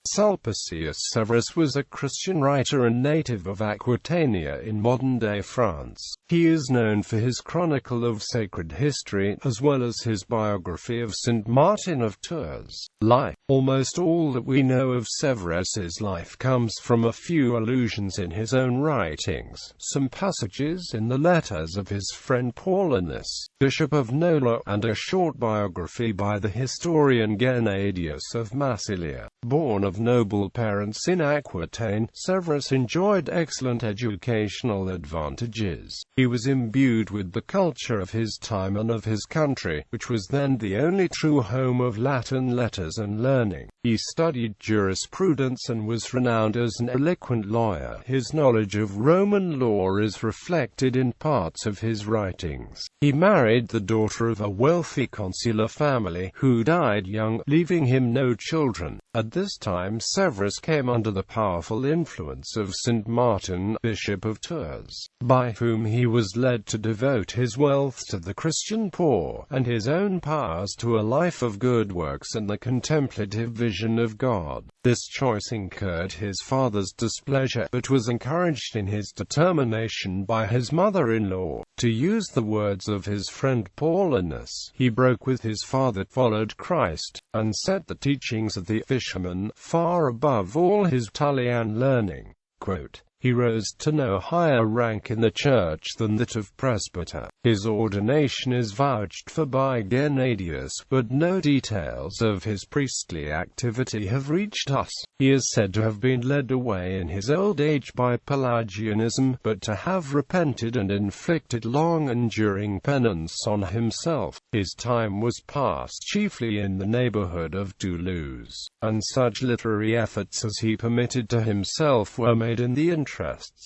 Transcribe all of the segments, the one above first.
Sulpicius Severus was a Christian writer and native of Aquitania in modern-day France. He is known for his Chronicle of Sacred History, as well as his biography of St. Maarten of Tours. Life. Almost all that we know of Severus's life comes from a few allusions in his own writings, some passages in the letters of his friend Paulinus, Bishop of Nola, and a short biography by the historian Gennadius of Massilia. Born of noble parents in Aquitaine, Severus enjoyed excellent educational advantages. He was imbued with the culture of his time and of his country, which was then the only true home of Latin letters and learning. He studied jurisprudence and was renowned as an eloquent lawyer. His knowledge of Roman law is reflected in parts of his writings. He married the daughter of a wealthy consular family, who died young, leaving him no children. At this time Severus came under the powerful influence of St. Maarten, Bishop of Tours, by whom he was led to devote his wealth to the Christian poor, and his own powers to a life of good works and the contemplative vision of God. This choice incurred his father's displeasure, but was encouraged in his determination by his mother-in-law. To use the words of his friend Paulinus, he broke with his father, followed Christ, and set the teachings of the fisherman far above all his Italian learning. Quote, he rose to no higher rank in the church than that of presbyter. His ordination is vouched for by Gennadius, but no details of his priestly activity have reached us. He is said to have been led away in his old age by Pelagianism, but to have repented and inflicted long enduring penance on himself. His time was passed chiefly in the neighborhood of Toulouse, and such literary efforts as he permitted to himself were made in the interests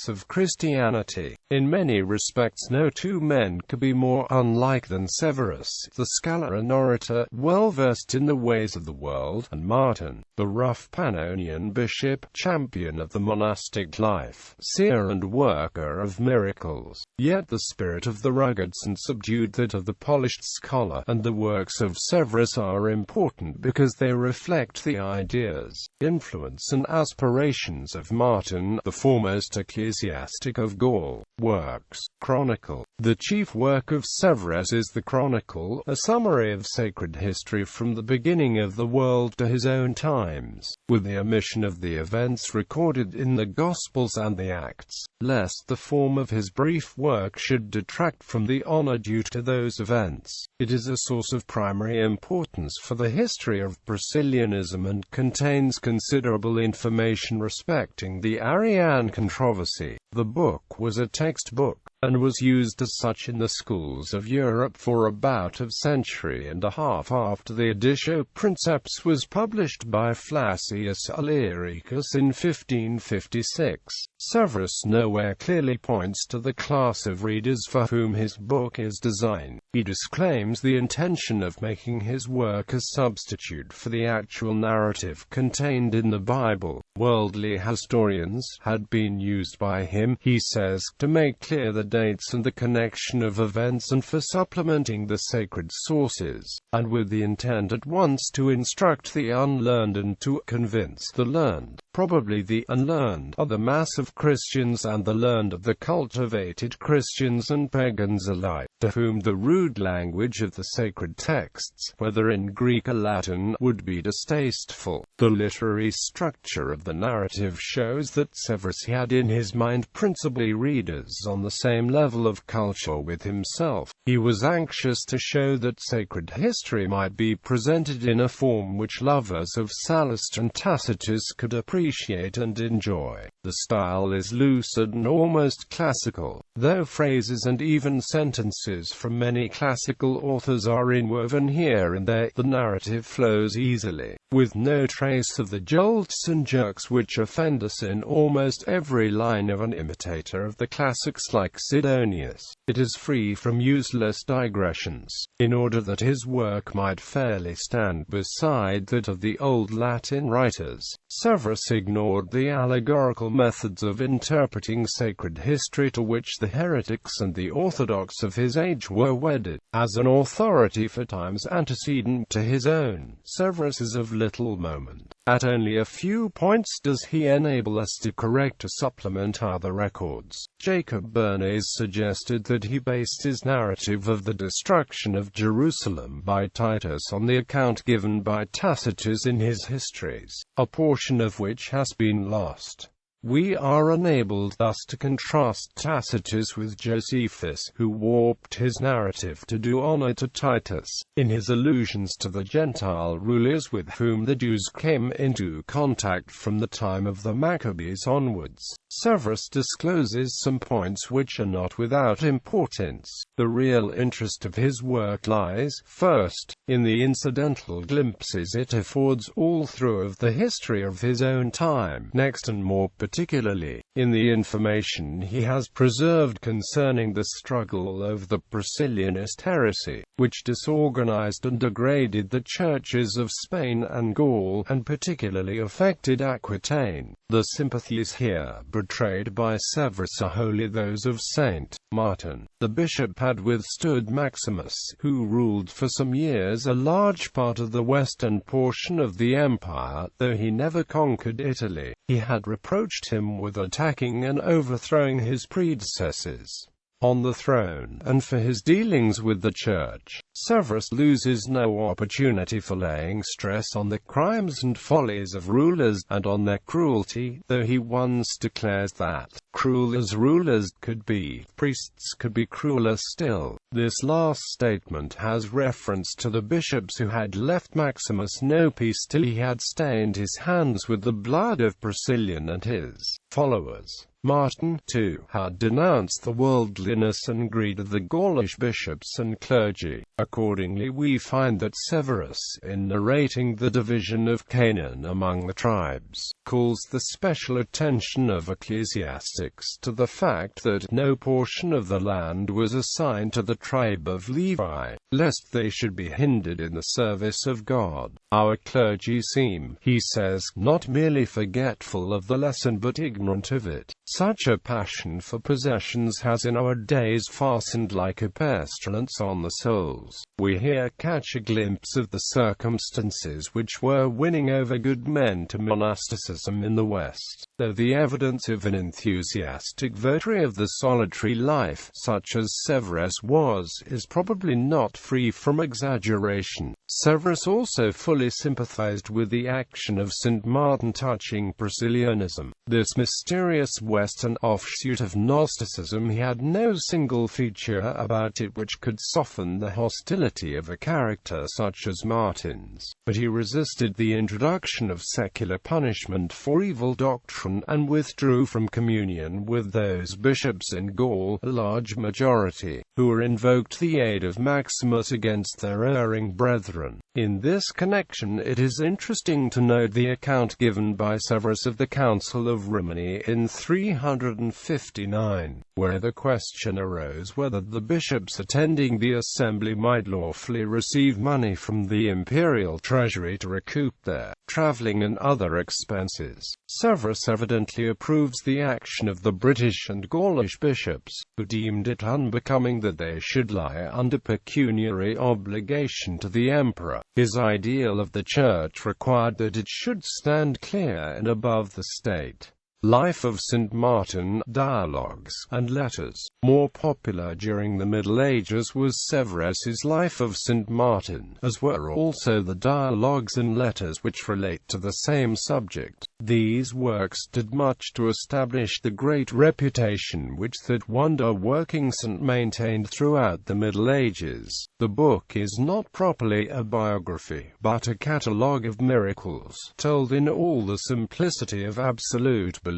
of Christianity. In many respects no two men could be more unlike than Severus, the scholar and orator, well versed in the ways of the world, and Maarten, the rough Pannonian bishop, champion of the monastic life, seer and worker of miracles. Yet the spirit of the rugged and subdued, that of the polished scholar, and the works of Severus are important because they reflect the ideas, influence and aspirations of Maarten, the foremost ecclesiastic of Gaul. Works. Chronicle. The chief work of Severus is the Chronicle, a summary of sacred history from the beginning of the world to his own times, with the omission of the events recorded in the Gospels and the Acts, lest the form of his brief work should detract from the honor due to those events. It is a source of primary importance for the history of Priscillianism and contains considerable information respecting the Arian controversy. The book was a textbook, and was used as such in the schools of Europe for about a century and a half after the Editio Princeps was published by Flacius Illyricus in 1556. Severus nowhere clearly points to the class of readers for whom his book is designed. He disclaims the intention of making his work a substitute for the actual narrative contained in the Bible. Worldly historians had been used by him, he says, to make clear the dates and the connection of events and for supplementing the sacred sources, and with the intent at once to instruct the unlearned and to convince the learned. Probably the unlearned are the mass of Christians, and the learned are the cultivated Christians and pagans alike, to whom the rude language of the sacred texts, whether in Greek or Latin, would be distasteful. The literary structure of the narrative shows that Severus had in his mind principally readers on the same level of culture with himself. He was anxious to show that sacred history might be presented in a form which lovers of Sallust and Tacitus could appreciate and enjoy. The style is lucid and almost classical, though phrases and even sentences from many classical authors are inwoven here and there. The narrative flows easily, with no trace of the jolts and jerks which offend us in almost every line of an imitator of the classics like Sidonius. It is free from useless digressions, in order that his work might fairly stand beside that of the old Latin writers. Severus ignored the allegorical methods of interpreting sacred history to which the heretics and the orthodox of his age were wedded. As an authority for times antecedent to his own, Severus is of little moment. At only a few points does he enable us to correct or supplement other records. Jacob Bernays suggested that he based his narrative of the destruction of Jerusalem by Titus on the account given by Tacitus in his histories, a portion of which has been lost. We are unable thus to contrast Tacitus with Josephus, who warped his narrative to do honor to Titus, in his allusions to the Gentile rulers with whom the Jews came into contact from the time of the Maccabees onwards. Severus discloses some points which are not without importance. The real interest of his work lies, first, in the incidental glimpses it affords all through of the history of his own time, next and more particularly, in the information he has preserved concerning the struggle over the Priscillianist heresy, which disorganized and degraded the churches of Spain and Gaul, and particularly affected Aquitaine. The sympathies here portrayed by Severus are wholly those of Saint Maarten. The bishop had withstood Maximus, who ruled for some years a large part of the western portion of the empire, though he never conquered Italy. He had reproached him with attacking and overthrowing his predecessors on the throne, and for his dealings with the Church. Severus loses no opportunity for laying stress on the crimes and follies of rulers, and on their cruelty, though he once declares that, cruel as rulers could be, priests could be crueler still. This last statement has reference to the bishops who had left Maximus no peace till he had stained his hands with the blood of Priscillian and his followers. Maarten, too, had denounced the worldliness and greed of the Gaulish bishops and clergy. Accordingly, we find that Severus, in narrating the division of Canaan among the tribes, calls the special attention of ecclesiastics to the fact that no portion of the land was assigned to the tribe of Levi, lest they should be hindered in the service of God. Our clergy seem, he says, not merely forgetful of the lesson but ignorant of it. Such a passion for possessions has in our days fastened like a pestilence on the souls. We here catch a glimpse of the circumstances which were winning over good men to monasticism in the West, though the evidence of an enthusiastic votary of the solitary life, such as Severus was, is probably not free from exaggeration. Severus also fully sympathized with the action of St. Maarten touching Priscillianism. This mysterious Western offshoot of Gnosticism, he had no single feature about it which could soften the hostility of a character such as Maarten's, but he resisted the introduction of secular punishment for evil doctrine, and withdrew from communion with those bishops in Gaul, a large majority, who invoked the aid of Maximus against their erring brethren. In this connection it is interesting to note the account given by Severus of the Council of Rimini in 359, where the question arose whether the bishops attending the assembly might lawfully receive money from the imperial treasury to recoup their traveling and other expenses. Severus evidently approves the action of the British and Gaulish bishops, who deemed it unbecoming that they should lie under pecuniary obligation to the emperor. His ideal of the Church required that it should stand clear and above the state. Life of St. Maarten, Dialogues and Letters. More popular during the Middle Ages was Severus's Life of St. Maarten, as were also the Dialogues and Letters which relate to the same subject. These works did much to establish the great reputation which that wonder-working saint maintained throughout the Middle Ages. The book is not properly a biography, but a catalogue of miracles, told in all the simplicity of absolute belief.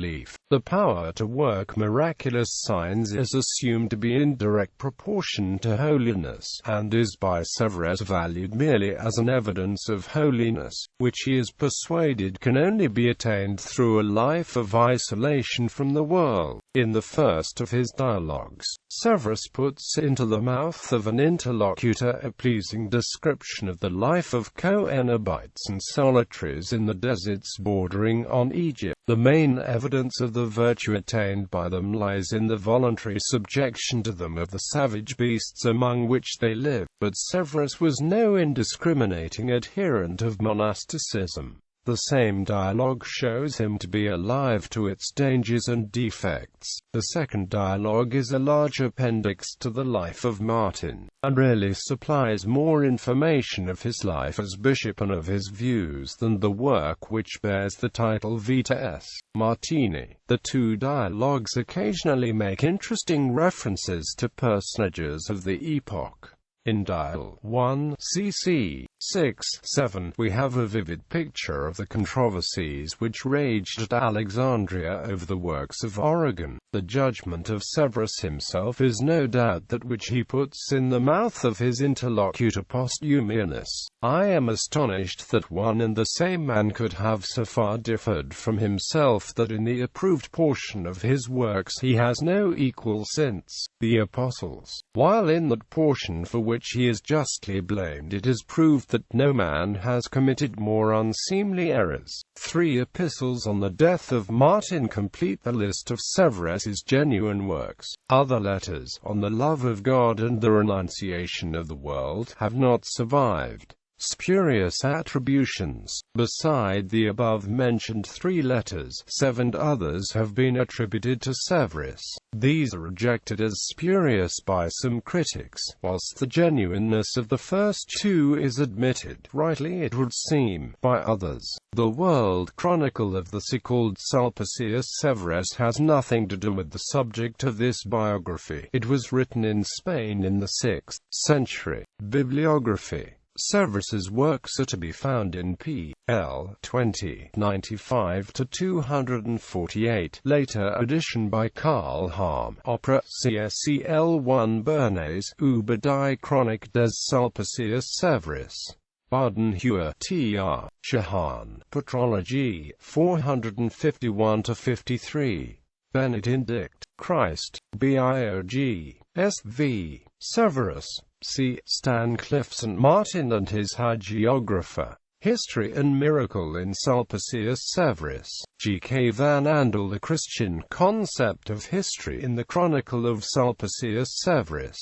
The power to work miraculous signs is assumed to be in direct proportion to holiness, and is by Severus valued merely as an evidence of holiness, which he is persuaded can only be attained through a life of isolation from the world. In the first of his dialogues, Severus puts into the mouth of an interlocutor a pleasing description of the life of Coenobites and solitaries in the deserts bordering on Egypt. The main evidence of the virtue attained by them lies in the voluntary subjection to them of the savage beasts among which they live. But Severus was no indiscriminating adherent of monasticism. The same dialogue shows him to be alive to its dangers and defects. The second dialogue is a large appendix to the life of Maarten, and really supplies more information of his life as bishop and of his views than the work which bears the title Vita S. Martini. The two dialogues occasionally make interesting references to personages of the epoch. In Dial 1, cc. 6-7, we have a vivid picture of the controversies which raged at Alexandria over the works of Origen. The judgment of Severus himself is no doubt that which he puts in the mouth of his interlocutor Posthumianus. I am astonished that one and the same man could have so far differed from himself that in the approved portion of his works he has no equal since the Apostles, while in that portion for which he is justly blamed it is proved that no man has committed more unseemly errors. 3 epistles on the death of Maarten complete the list of Severus's genuine works. Other letters, on the love of God and the renunciation of the world, have not survived. Spurious Attributions. Beside the above-mentioned 3 letters, 7 others have been attributed to Severus. These are rejected as spurious by some critics, whilst the genuineness of the first 2 is admitted, rightly it would seem, by others. The World Chronicle of the so-called Sulpicius Severus has nothing to do with the subject of this biography. It was written in Spain in the 6th century. Bibliography. Severus's works are to be found in P.L. 20, 95-248, later edition by Karl Harm, Opera, CSCL 1 Bernays, über die Chronik des Sulpicius Severus. Baden-Heuer, T.R. Shahan, Patrology, 451-53. Benedict, Christ, Biog. S.V. Severus. C. Stancliffe St. Maarten and his hagiographer. History and Miracle in Sulpicius Severus. G. K. Van Andel. The Christian Concept of History in the Chronicle of Sulpicius Severus.